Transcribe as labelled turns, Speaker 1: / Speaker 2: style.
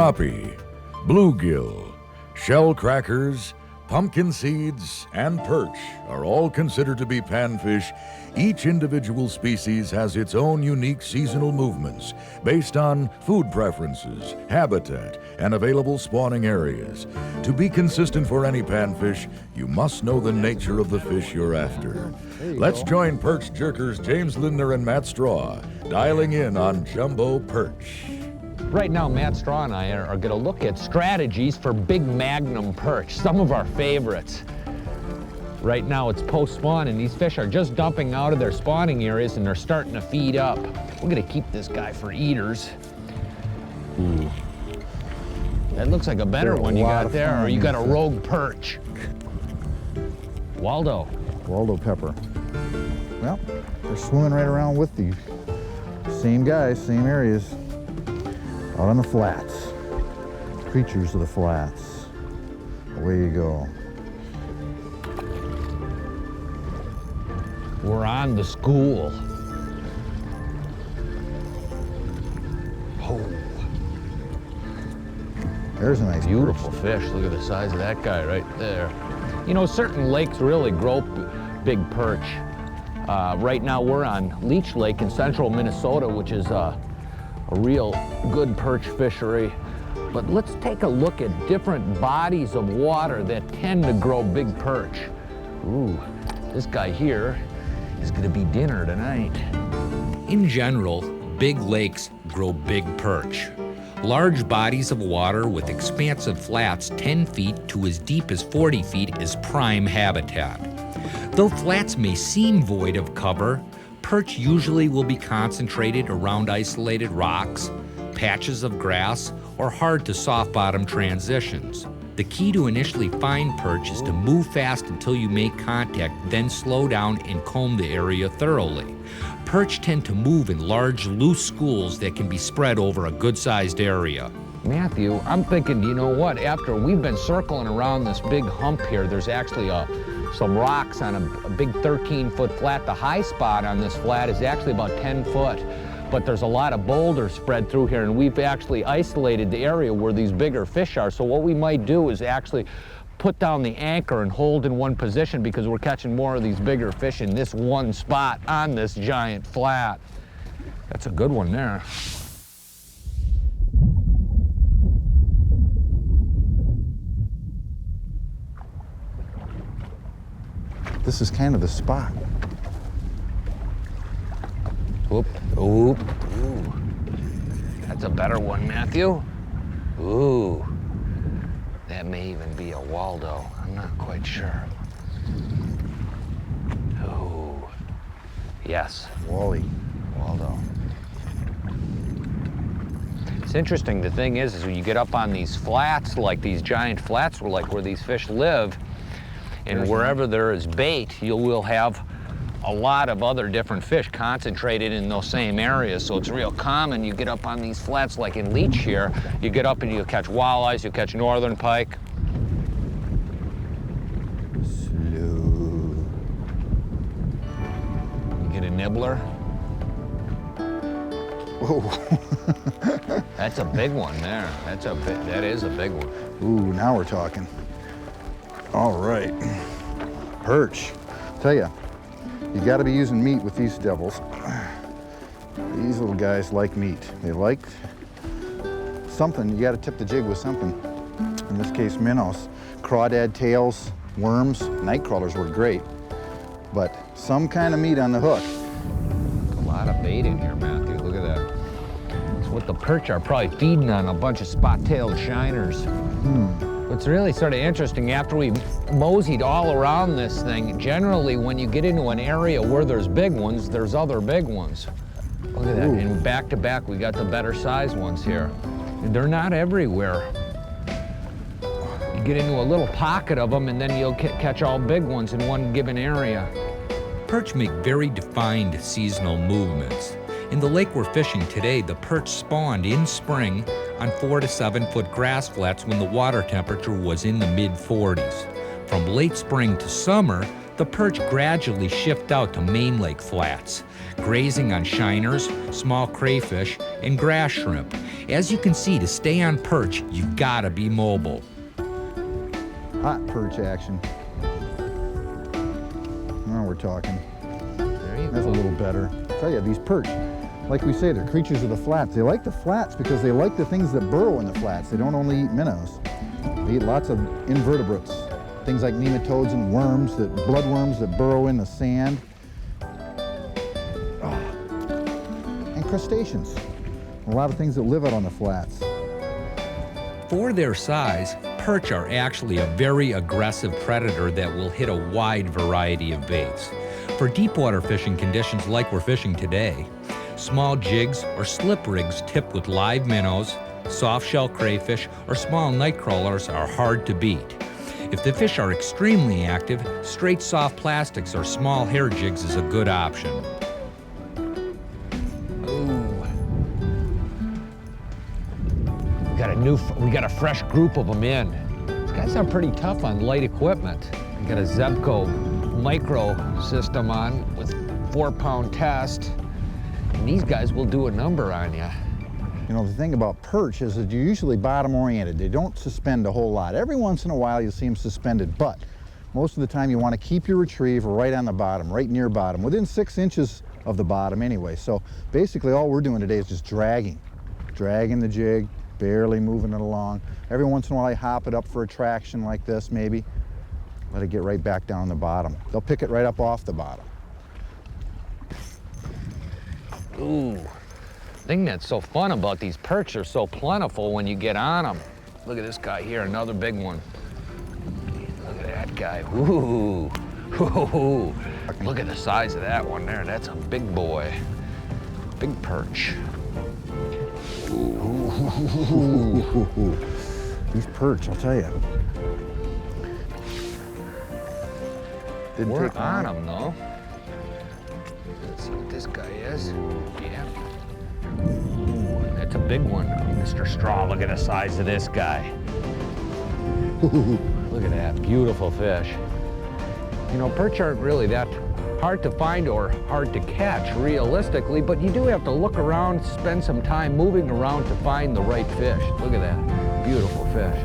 Speaker 1: crappie, bluegill, shell crackers, pumpkin seeds, and perch are all considered to be panfish. Each individual species has its own unique seasonal movements based on food preferences, habitat, and available spawning areas. To be consistent for any panfish, you must know the nature of the fish you're after. Let's join perch jerkers James Lindner and Matt Straw, dialing in on jumbo perch.
Speaker 2: Right now, Matt Straw and I are going to look at strategies for big magnum perch, some of our favorites. Right now it's post-spawn and these fish are just dumping out of their spawning areas and they're starting to feed up. We're going to keep this guy for eaters. Ooh. That looks like a better one you got there, or you got a rogue perch. Waldo
Speaker 3: pepper. Well, they're swimming right around with the same guys, same areas. Out on the flats. Creatures of the flats. Away you go.
Speaker 2: We're on the school. Oh.
Speaker 3: There's a nice
Speaker 2: beautiful fish. Look at the size of that guy right there. You know, certain lakes really grow big perch. Right now we're on Leech Lake in central Minnesota, which is a real good perch fishery. But let's take a look at different bodies of water that tend to grow big perch. Ooh, this guy here is gonna be dinner tonight.
Speaker 4: In general, big lakes grow big perch. Large bodies of water with expansive flats 10 feet to as deep as 40 feet is prime habitat. Though flats may seem void of cover, perch usually will be concentrated around isolated rocks, patches of grass, or hard to soft bottom transitions. The key to initially find perch is to move fast until you make contact, then slow down and comb the area thoroughly. Perch tend to move in large, loose schools that can be spread over a good-sized area.
Speaker 2: Matthew, I'm thinking, you know what, after we've been circling around this big hump here, there's actually some rocks on a big 13-foot flat. The high spot on this flat is actually about 10 foot, but there's a lot of boulders spread through here, and we've actually isolated the area where these bigger fish are. So what we might do is actually put down the anchor and hold in one position, because we're catching more of these bigger fish in this one spot on this giant flat. That's a good one there.
Speaker 3: This is kind of the spot.
Speaker 2: Oop, oop, ooh. That's a better one, Matthew. Ooh. That may even be a Waldo. I'm not quite sure. Ooh. Yes.
Speaker 3: Wally.
Speaker 2: Waldo. It's interesting. The thing is when you get up on these flats, like these giant flats where these fish live, and wherever there is bait, you will have a lot of other different fish concentrated in those same areas. So it's real common. You get up on these flats like in Leech here, you get up and you'll catch walleyes, you'll catch northern pike.
Speaker 3: Slow.
Speaker 2: You get a nibbler.
Speaker 3: Whoa.
Speaker 2: That's a big one there. That is a big one.
Speaker 3: Ooh, now we're talking. All right. Perch. Tell ya, you got to be using meat with these devils. These little guys like meat. They like something. You got to tip the jig with something. In this case, minnows. Crawdad tails, worms, night crawlers were great. But some kind of meat on the hook.
Speaker 2: A lot of bait in here, Matthew. Look at that. It's what the perch are probably feeding on, a bunch of spot-tailed shiners. What's really sort of interesting, after we moseyed all around this thing, generally when you get into an area where there's big ones, there's other big ones. Look at that.
Speaker 3: Ooh.
Speaker 2: And back to back, we got the better sized ones here. They're not everywhere. You get into a little pocket of them and then you'll catch all big ones in one given area.
Speaker 4: Perch make very defined seasonal movements. In the lake we're fishing today, the perch spawned in spring on 4 to 7 foot grass flats when the water temperature was in the mid-40s. From late spring to summer, the the perch gradually shift out to main lake flats, grazing on shiners, small crayfish, and grass shrimp. As you can see, to stay on perch, you've got to be mobile.
Speaker 3: Hot perch action. Now we're talking.
Speaker 2: There you
Speaker 3: That's
Speaker 2: go.
Speaker 3: a little better. I tell you, these perch, like we say, they're creatures of the flats. They like the flats because they like the things that burrow in the flats. They don't only eat minnows. They eat lots of invertebrates, things like nematodes and worms, bloodworms that burrow in the sand, and crustaceans. A lot of things that live out on the flats.
Speaker 4: For their size, perch are actually a very aggressive predator that will hit a wide variety of baits. For deep water fishing conditions like we're fishing today, small jigs or slip rigs tipped with live minnows, soft shell crayfish, or small night crawlers are hard to beat. If the fish are extremely active, straight soft plastics or small hair jigs is a good option.
Speaker 2: Ooh. We got a fresh group of them in. These guys are pretty tough on light equipment. We got a Zebco micro system on with 4-pound test. And these guys will do a number on you.
Speaker 3: You know, the thing about perch is that you're usually bottom oriented. They don't suspend a whole lot. Every once in a while you'll see them suspended, but most of the time you want to keep your retrieve right on the bottom, right near bottom, within 6 inches of the bottom anyway. So basically all we're doing today is just dragging the jig, barely moving it along. Every once in a while I hop it up for a traction like this maybe. Let it get right back down the bottom. They'll pick it right up off the bottom.
Speaker 2: Ooh. The thing that's so fun about these perch, they're so plentiful when you get on them. Look at this guy here, another big one. Look at that guy. Ooh. Ooh. Look at the size of that one there. That's a big boy. Big perch.
Speaker 3: Ooh. These perch, I'll tell you. Didn't
Speaker 2: We're
Speaker 3: take
Speaker 2: on
Speaker 3: long.
Speaker 2: them though. Let's see what this guy is. Yeah. Ooh, that's a big one. Mr. Straw, look at the size of this guy. Look at that, beautiful fish. You know, perch aren't really that hard to find or hard to catch realistically, but you do have to look around, spend some time moving around to find the right fish. Look at that, beautiful fish.